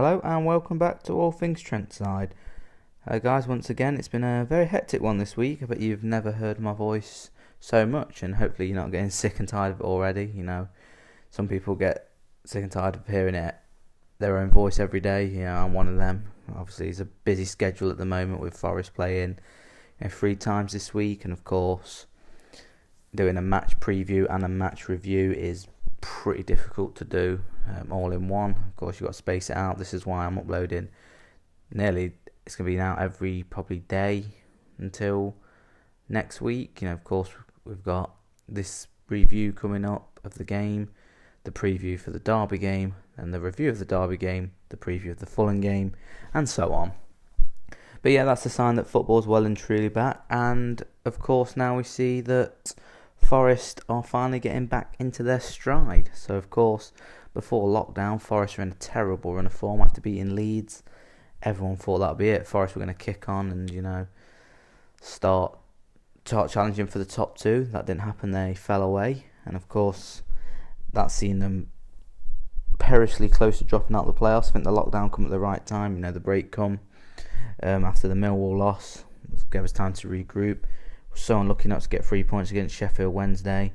Hello and welcome back to All Things Trentside. Guys, once again, it's been a very hectic one this week. I bet you've never heard my voice so much, and hopefully you're not getting sick and tired of it already. You know, some people get sick and tired of hearing their own voice every day. You know, I'm one of them. Obviously, it's a busy schedule at the moment with Forest playing 3 times this week, and of course, doing a match preview and a match review is pretty difficult to do all in one. Of course, you've got to space it out. This is why I'm uploading it's going to be out every probably day until next week. You know, of course, we've got this review coming up of the game, the preview for the Derby game, and the review of the Derby game, the preview of the Fulham game, and so on. But yeah, that's a sign that football's well and truly back. And of course, now we see that Forest are finally getting back into their stride. So of course, before lockdown, Forest were in a terrible run of form after beating Leeds. Everyone thought that'd be it. Forest were going to kick on and, start challenging for the top 2. That didn't happen. They fell away. And of course, that's seen them perilously close to dropping out of the playoffs. I think the lockdown come at the right time. The break come after the Millwall loss. It gave us time to regroup. We're so unlucky not to get 3 points against Sheffield Wednesday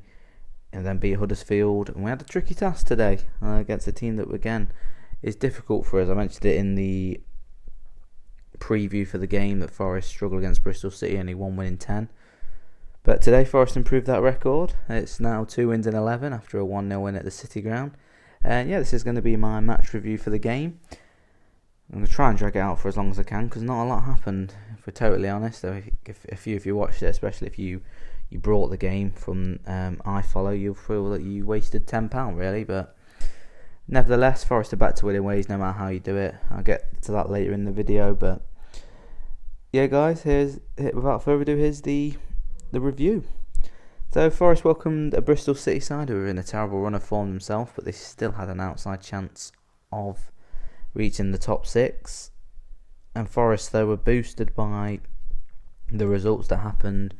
and then beat Huddersfield. And we had a tricky task today against a team that, again, is difficult for us. I mentioned it in the preview for the game that Forest struggled against Bristol City, only 1 win in 10. But today Forest improved that record. It's now 2 wins in 11 after a 1-0 win at the City ground. And yeah, this is going to be my match review for the game. I'm going to try and drag it out for as long as I can because not a lot happened, if we're totally honest. If you watched it, especially if you brought the game from iFollow, you'll feel that you wasted £10 really. But nevertheless, Forest are back to winning ways no matter how you do it. I'll get to that later in the video. But yeah, guys, without further ado, here's the review. So Forest welcomed a Bristol City side who were in a terrible run of form themselves, but they still had an outside chance of reaching the top 6. And Forest, though, were boosted by the results that happened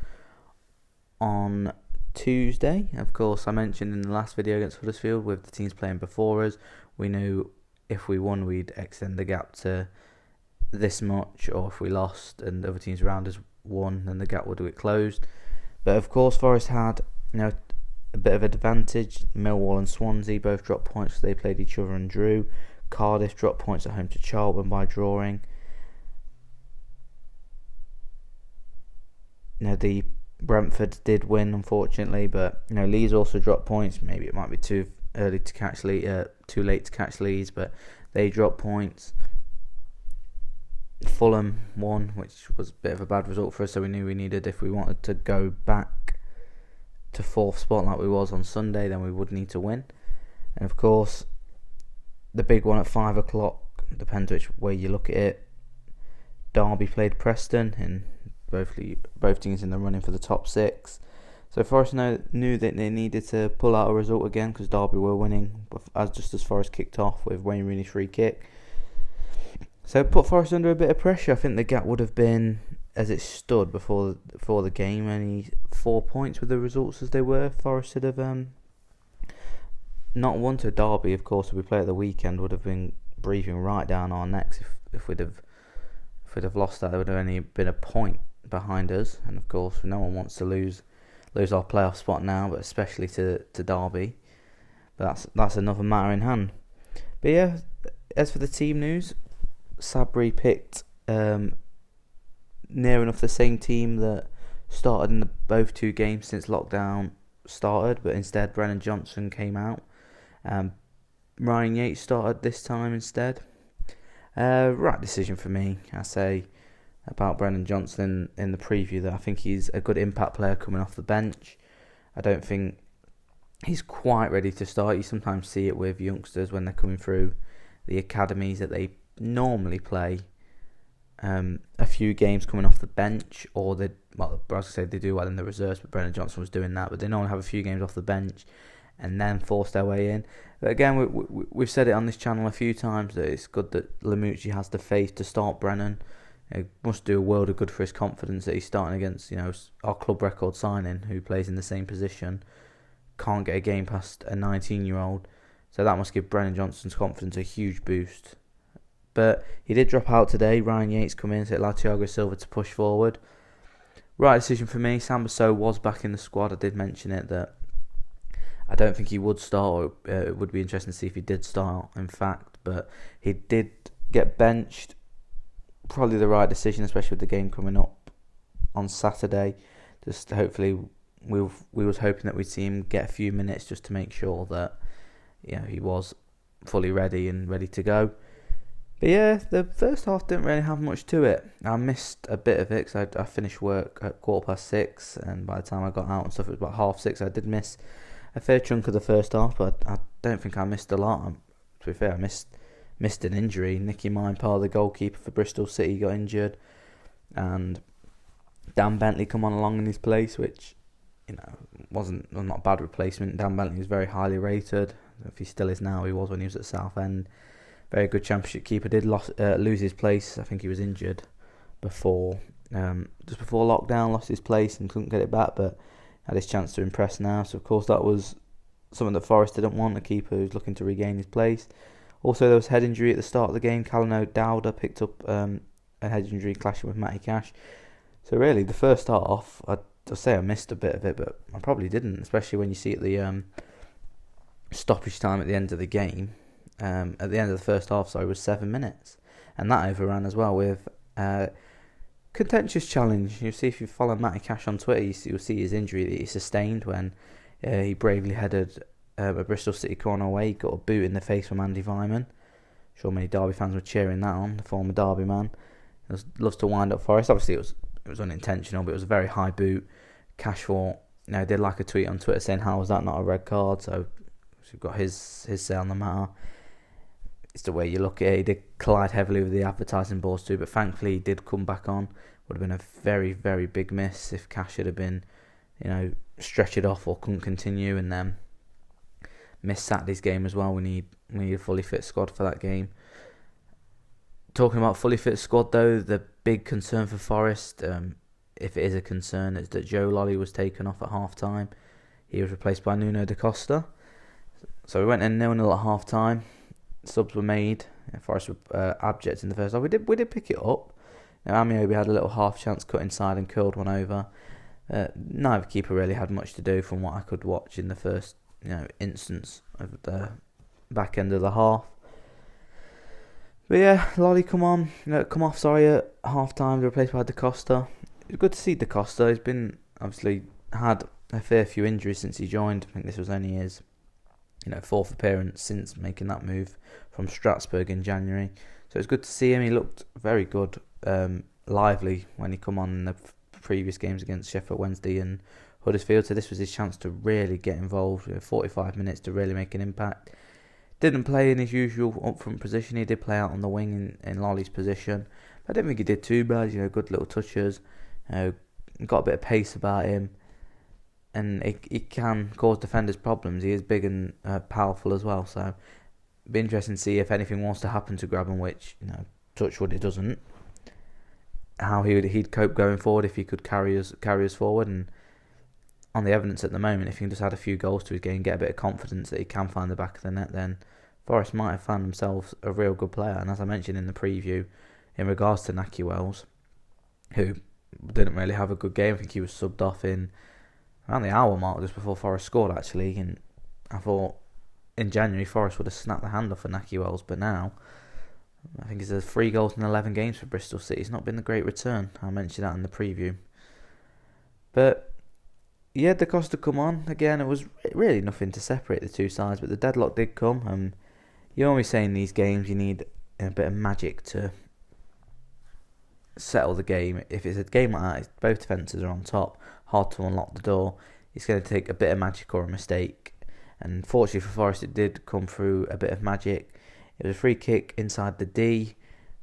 on Tuesday. Of course, I mentioned in the last video against Huddersfield, with the teams playing before us, we knew if we won, we'd extend the gap to this much, or if we lost and the other teams around us won, then the gap would get closed. But of course, Forest had a bit of advantage. Millwall and Swansea both dropped points because they played each other and drew. Cardiff dropped points at home to Charlton by drawing. The Brentford did win, unfortunately, but Leeds also dropped points. Maybe it might be too late to catch Leeds, but they dropped points. Fulham won, which was a bit of a bad result for us, so we knew we needed, if we wanted to go back to 4th spot like we was on Sunday, then we would need to win. And of course, the big one at 5 o'clock, depends which way you look at it, Derby played Preston, and both teams in the running for the top 6. So Forest knew that they needed to pull out a result again because Derby were winning just as Forest kicked off with Wayne Rooney's free kick. So it put Forest under a bit of pressure. I think the gap would have been, as it stood before the game, only 4 points with the results as they were. Forest should have not won to Derby, of course, if we play at the weekend, would have been breathing right down our necks. If we'd have lost that, there would have only been a point behind us. And of course, no one wants to lose our playoff spot now, but especially to Derby. But that's another matter in hand. But yeah, as for the team news, Sabri picked near enough the same team that started in both 2 games since lockdown started, but instead Brennan Johnson came out. Ryan Yates started this time instead. Right decision for me. I say about Brennan Johnson in the preview that I think he's a good impact player coming off the bench. I don't think he's quite ready to start. You sometimes see it with youngsters when they're coming through the academies that they normally play a few games coming off the bench, or they do well in the reserves, but Brennan Johnson was doing that, but they normally have a few games off the bench and then force their way in. But again, we've said it on this channel a few times that it's good that Lamucci has the faith to start Brennan. It must do a world of good for his confidence that he's starting against our club record signing who plays in the same position, can't get a game past a 19-year-old. So that must give Brennan Johnson's confidence a huge boost But he did drop out today. Ryan Yates come in, so it allowed Tiago Silva to push forward. Right decision for me. Sambaso was back in the squad. I did mention it that I don't think he would start. It would be interesting to see if he did start, in fact. But he did get benched. Probably the right decision, especially with the game coming up on Saturday. Just hopefully, we was hoping that we'd see him get a few minutes just to make sure that he was fully ready and ready to go. But yeah, the first half didn't really have much to it. I missed a bit of it because I finished work at 6:15, and by the time I got out and stuff, it was about 6:30. I did miss a fair chunk of the first half, but I don't think I missed a lot. To be fair, I missed an injury. Nicky Minepaar, the goalkeeper for Bristol City, got injured, and Dan Bentley come on along in his place, which wasn't not a bad replacement. Dan Bentley was very highly rated. If he still is now, he was when he was at Southend. Very good Championship keeper. Did lose his place. I think he was injured just before lockdown. Lost his place and couldn't get it back, but had his chance to impress now. So of course that was something that Forest didn't want. A keeper who's looking to regain his place. Also, there was head injury at the start of the game. Callum O'Dowda picked up a head injury clashing with Matty Cash. So really, the first half, I'd say I missed a bit of it, but I probably didn't, especially when you see at the stoppage time at the end of the game. At the end of the first half, was 7 minutes. And that overran as well with contentious challenge. You'll see if you follow Matty Cash on Twitter, you'll see his injury that he sustained when he bravely headed a Bristol City corner away. He got a boot in the face from Andy Vyman. I'm sure many Derby fans were cheering that on, the former Derby man. He loves to wind up Forest. Obviously, it was unintentional, but it was a very high boot. Cash thought, did like a tweet on Twitter saying, how was that not a red card? So we've got his say on the matter. It's the way you look at it. He did collide heavily with the advertising boards too, but thankfully he did come back on. Would have been a very, very big miss if Cash had been, stretched off or couldn't continue, and then missed Saturday's game as well. We need a fully fit squad for that game. Talking about fully fit squad though, the big concern for Forest, if it is a concern, is that Joe Lolly was taken off at half time. He was replaced by Nuno da Costa. So we went in 0-0 at half time. Subs were made. Forest were abject in the first half. We did pick it up. Amiobi had a little half chance cut inside and curled one over. Neither keeper really had much to do from what I could watch in the first instance of the back end of the half. But yeah, Lolly come off at half time, replaced by Da Costa. It was good to see Da Costa. He's been obviously had a fair few injuries since he joined. I think this was only his fourth appearance since making that move from Strasbourg in January. So it's good to see him. He looked very good, lively when he come on in the previous games against Sheffield Wednesday and Huddersfield. So this was his chance to really get involved. 45 minutes to really make an impact. Didn't play in his usual up-front position. He did play out on the wing in Lolly's position. I didn't think he did too bad. Good little touches. Got a bit of pace about him. And he can cause defenders problems. He is big and powerful as well. So it'd be interesting to see if anything wants to happen to Grabban, which, touch wood, it doesn't. How he'd cope going forward if he could carry us forward. And on the evidence at the moment, if he can just add a few goals to his game, get a bit of confidence that he can find the back of the net, then Forest might have found themselves a real good player. And as I mentioned in the preview, in regards to Naki Wells, who didn't really have a good game, I think he was subbed off in around the hour mark just before Forest scored actually, and I thought in January Forest would have snapped the hand off of Naki Wells, but now I think he's 3 goals in 11 games for Bristol City. It's not been the great return. I mentioned that in the preview. But yeah, Da Costa come on again. It was really nothing to separate the two sides, but the deadlock did come. You always say in these games you need a bit of magic to settle the game. If it's a game like that, both defences are on top, hard to unlock the door. It's going to take a bit of magic or a mistake. And fortunately for Forest, it did come through a bit of magic. It was a free kick inside the D.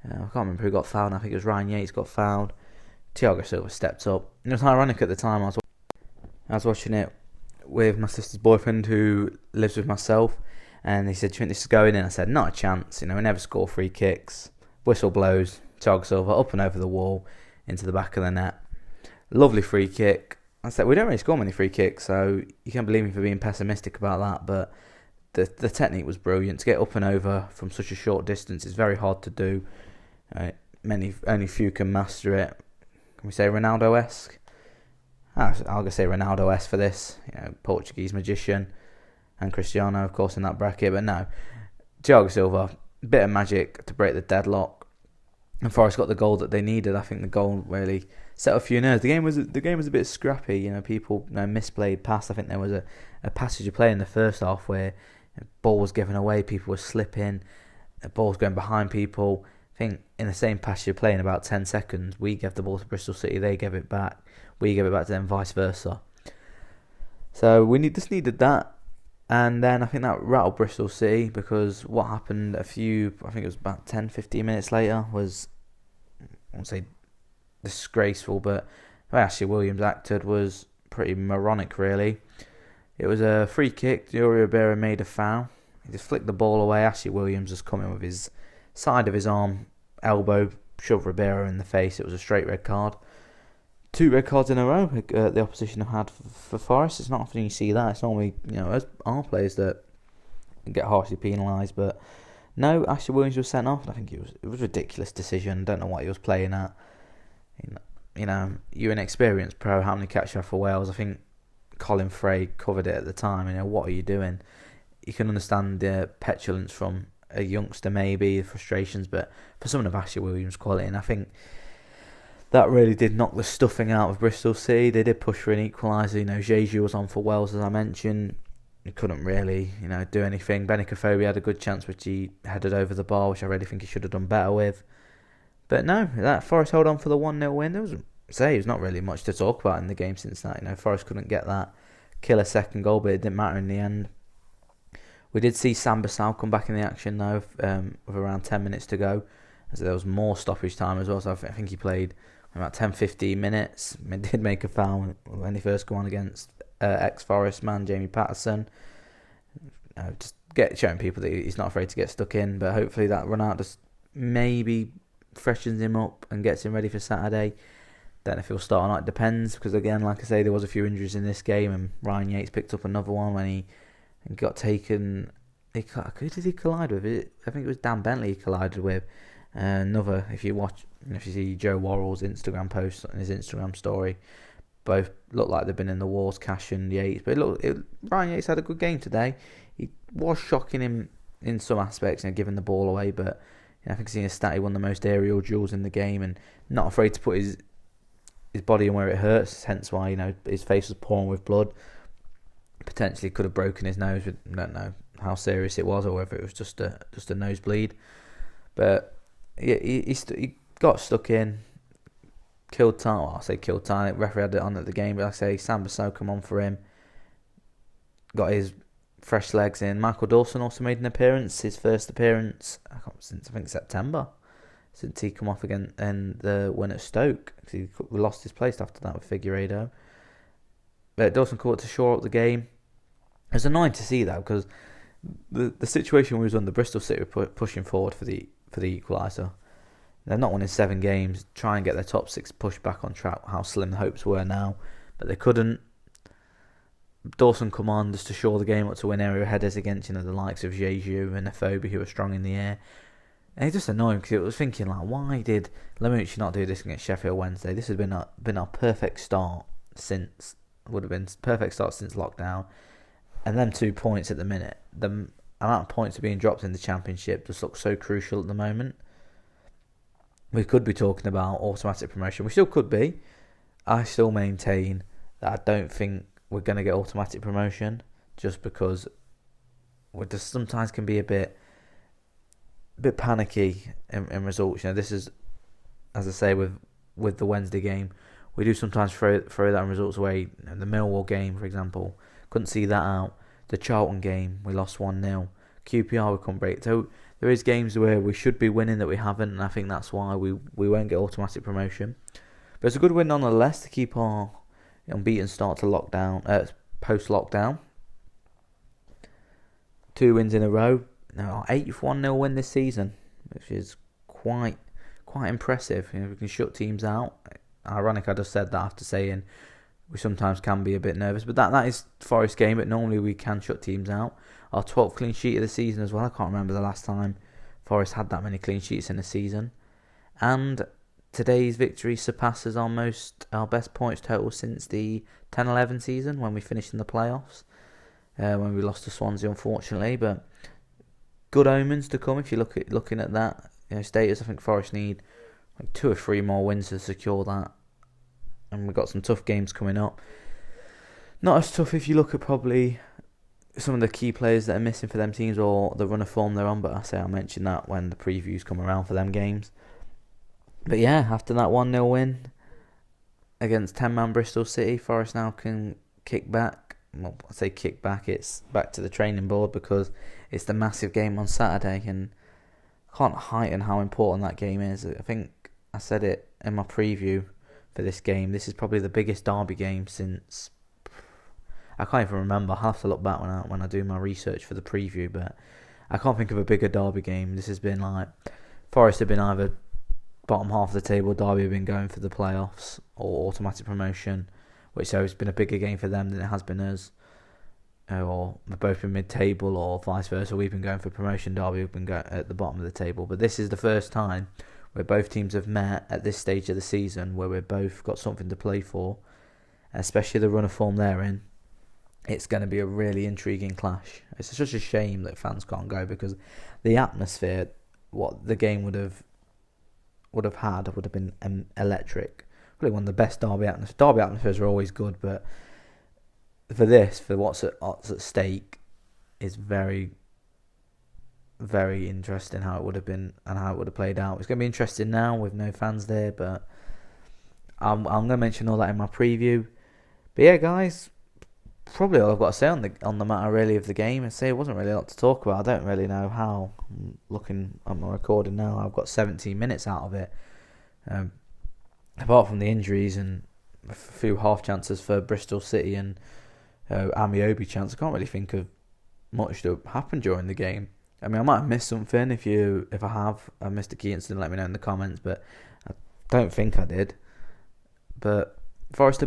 I can't remember who got fouled. I think it was Ryan Yates got fouled. Tiago Silva stepped up. It was ironic at the time. I was watching it with my sister's boyfriend who lives with myself, and he said, "Do you think this is going in?" I said, "Not a chance. We never score free kicks." Whistle blows. Tiago Silva up and over the wall into the back of the net. Lovely free kick. I said, we don't really score many free kicks, so you can't believe me for being pessimistic about that, but the technique was brilliant. To get up and over from such a short distance is very hard to do. Only few can master it. Can we say Ronaldo-esque? I'm going to say Ronaldo-esque for this. Portuguese magician, and Cristiano, of course, in that bracket. But no, Tiago Silva, bit of magic to break the deadlock, and Forest got the goal that they needed. I think the goal really set a few nerves. The game was a bit scrappy. people misplayed pass. I think there was a passage of play in the first half where the ball was given away. People were slipping. The ball was going behind people. I think in the same passage of play in about 10 seconds, we gave the ball to Bristol City. They gave it back. We gave it back to them, vice versa. So we just needed that. And then I think that rattled Bristol City, because what happened I think it was about 10-15 minutes later, was, I won't say disgraceful, but the way Ashley Williams acted was pretty moronic, really. It was a free kick. Yuri Ribeiro made a foul. He just flicked the ball away. Ashley Williams just come in with his side of his arm, elbow, shoved Ribeiro in the face. It was a straight red card. 2 red cards in a row the opposition have had for Forest. It's not often you see that. It's normally, our players that get harshly penalised. But no, Ashley Williams was sent off. I think it was a ridiculous decision. Don't know what he was playing at. You're an experienced pro. How many catch you have for Wales? I think Colin Frey covered it at the time. What are you doing? You can understand the petulance from a youngster, maybe the frustrations, but for someone of Ashley Williams' quality, and I think that really did knock the stuffing out of Bristol City. They did push for an equaliser. Jeju was on for Wales, as I mentioned. He couldn't really, do anything. Benikofobi had a good chance, which he headed over the bar, which I really think he should have done better with. But no, that Forest held on for the 1-0 win. There's not really much to talk about in the game since that. Forest couldn't get that killer second goal, but it didn't matter in the end. We did see Sam Bassau come back in the action, though, with around 10 minutes to go. As there was more stoppage time as well, so I think he played about 10-15 minutes. He did make a foul when he first came on against ex-Forest man Jamie Patterson. Just showing people that he's not afraid to get stuck in, but hopefully that run out just maybe freshens him up and gets him ready for Saturday. Don't know if he'll start or not, it depends, because again, like I say, there was a few injuries in this game, and Ryan Yates picked up another one when he got taken. Who did he collide with? I think it was Dan Bentley he collided with. Another, if you see Joe Worrell's Instagram post on his Instagram story, both look like they've been in the wars, Cash and Yates. But Ryan Yates had a good game today. He was shocking him in some aspects, giving the ball away. But I think seeing a stat, he won the most aerial duels in the game, and not afraid to put his body in where it hurts. Hence why his face was pouring with blood. Potentially could have broken his nose. I don't know how serious it was, or whether it was just a nosebleed. But yeah, he got stuck in, killed time. Well, I'll say killed time. Referee had it on at the game, but I say Sam Bassau come on for him. Got his fresh legs in. Michael Dawson also made an appearance. His first appearance since I think September, since he come off again in the win at Stoke. He lost his place after that with Figueiredo. But Dawson caught to shore up the game. It was annoying to see that, because the situation we was on, the Bristol City were pushing forward for the equaliser. They're not winning 7 games. Try and get their top 6 pushed back on track. How slim the hopes were now, but they couldn't. Dawson come on just to shore the game up to win area headers against the likes of Jeju and Afobe, who were strong in the air. And it's just annoying, because it was thinking why did Lemucci not do this against Sheffield Wednesday? This has been our perfect start since lockdown. And them 2 points at the minute, the amount of points are being dropped in the Championship just looks so crucial at the moment. We could be talking about automatic promotion. We still could be. I still maintain that I don't think we're going to get automatic promotion, just because we just sometimes can be a bit panicky in results. This is, as I say, with the Wednesday game, we do sometimes throw that results away. The Millwall game, for example, couldn't see that out. The Charlton game, we lost 1-0. QPR, we couldn't break. So there is games where we should be winning that we haven't, and I think that's why we won't get automatic promotion. But it's a good win nonetheless to keep our unbeaten start to post-lockdown. 2 wins in a row. Now, our 8th 1-0 win this season, which is quite impressive. We can shut teams out. Ironic, I just said that after saying we sometimes can be a bit nervous. But that is Forest game, but normally we can shut teams out. Our 12th clean sheet of the season as well. I can't remember the last time Forest had that many clean sheets in a season. And today's victory surpasses our best points total since the 10-11 season when we finished in the playoffs. When we lost to Swansea, unfortunately. But good omens to come if you're looking at that status. I think Forest need 2 or 3 more wins to secure that. And we've got some tough games coming up. Not as tough if you look at probably some of the key players that are missing for them teams or the run of form they're on. But I'll mention that when the previews come around for them games. But yeah, after that 1-0 win against 10-man Bristol City, Forest now can kick back. Well, I say kick back, it's back to the training board because it's the massive game on Saturday. And I can't heighten how important that game is. I think I said it in my preview for this game. This is probably the biggest derby game since... I can't even remember. I'll have to look back when I do my research for the preview, but I can't think of a bigger derby game. This has been like... Forest have been either bottom half of the table, Derby have been going for the playoffs or automatic promotion, which so it's been a bigger game for them than it has been us. Or we've both been mid-table or vice versa. We've been going for promotion, Derby have been going at the bottom of the table. But this is the first time where both teams have met at this stage of the season, where we've both got something to play for, especially the run of form they're in. It's going to be a really intriguing clash. It's such a shame that fans can't go because the atmosphere, what the game would have been electric. Probably one of the best derby atmospheres. Derby atmospheres are always good, but for what's at stake, is very, very interesting how it would have been and how it would have played out. It's going to be interesting now with no fans there, but I'm going to mention all that in my preview. But yeah, guys, probably all I've got to say on the matter really of the game. I say it wasn't really a lot to talk about. I don't really know how. I'm looking at my recording now. I've got 17 minutes out of it. Apart from the injuries and a few half chances for Bristol City and Amiobi chance, I can't really think of much that happened during the game. I mean, I might have missed something. If I have, I missed a key incident, let me know in the comments. But I don't think I did. But Forest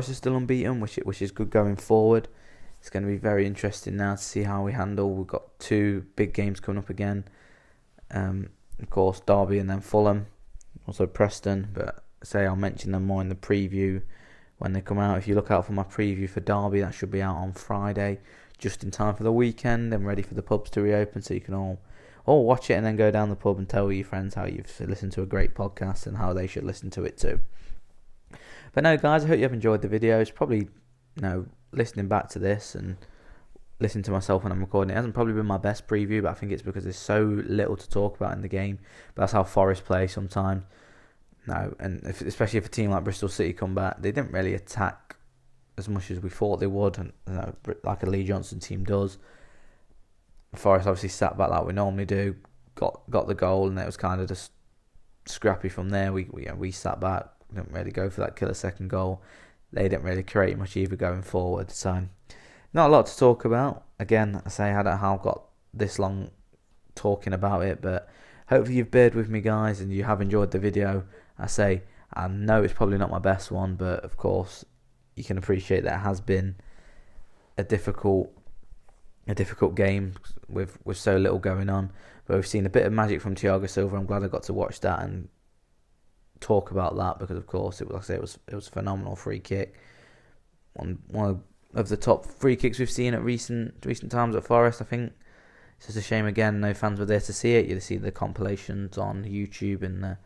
is still unbeaten, which is good going forward. It's going to be very interesting now to see how we handle. We've got 2 big games coming up again. Of course, Derby and then Fulham, also Preston. But I'll mention them more in the preview when they come out. If you look out for my preview for Derby, that should be out on Friday, just in time for the weekend and ready for the pubs to reopen, so you can all watch it and then go down the pub and tell your friends how you've listened to a great podcast and how they should listen to it too. But no, guys, I hope you have enjoyed the video. It's probably, listening back to this and listening to myself when I'm recording, it hasn't probably been my best preview, but I think it's because there's so little to talk about in the game. But that's how Forest play sometimes. Especially if a team like Bristol City come back, they didn't really attack as much as we thought they would, and like a Lee Johnson team does. Forest obviously sat back like we normally do, got the goal, and it was kind of just scrappy from there. We sat back. Didn't really go for that killer second goal. They didn't really create much either going forward. So, not a lot to talk about. Again, I don't know how I've got this long talking about it, but hopefully you've bared with me, guys, and you have enjoyed the video. I know it's probably not my best one, but of course you can appreciate that it has been a difficult game with so little going on. But we've seen a bit of magic from Tiago Silva. I'm glad I got to watch that and talk about that because, of course, it was a phenomenal free kick. One of the top free kicks we've seen at recent times at Forest. I think it's just a shame again no fans were there to see it. You see the compilations on YouTube and the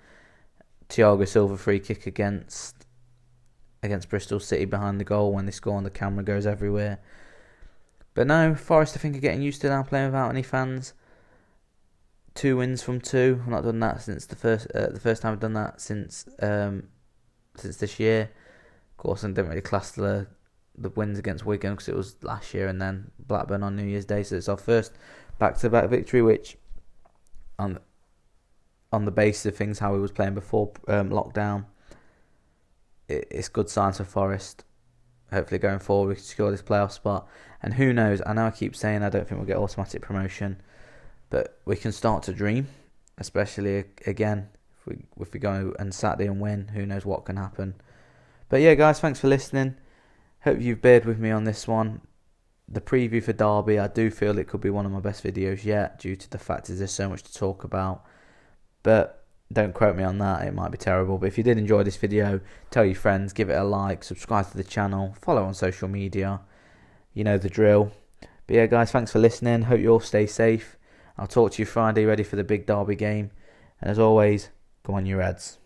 Tiago Silva free kick against Bristol City behind the goal when they score and the camera goes everywhere. But no, Forest I think are getting used to now playing without any fans. 2 wins from 2. I've not done that since the first time I've done that since this year. Of course, I didn't really class the wins against Wigan because it was last year and then Blackburn on New Year's Day. So it's our first back-to-back victory, which on the basis of things how we was playing before lockdown, it's good signs for Forest. Hopefully going forward we can secure this playoff spot. And who knows, I know I keep saying I don't think we'll get automatic promotion, but we can start to dream, especially again if we go and Saturday and win. Who knows what can happen? But yeah, guys, thanks for listening. Hope you've bared with me on this one. The preview for Derby, I do feel it could be one of my best videos yet, due to the fact that there's so much to talk about. But don't quote me on that, it might be terrible. But if you did enjoy this video, tell your friends, give it a like, subscribe to the channel, follow on social media. You know the drill. But yeah, guys, thanks for listening. Hope you all stay safe. I'll talk to you Friday, ready for the big Derby game. And as always, go on your Reds.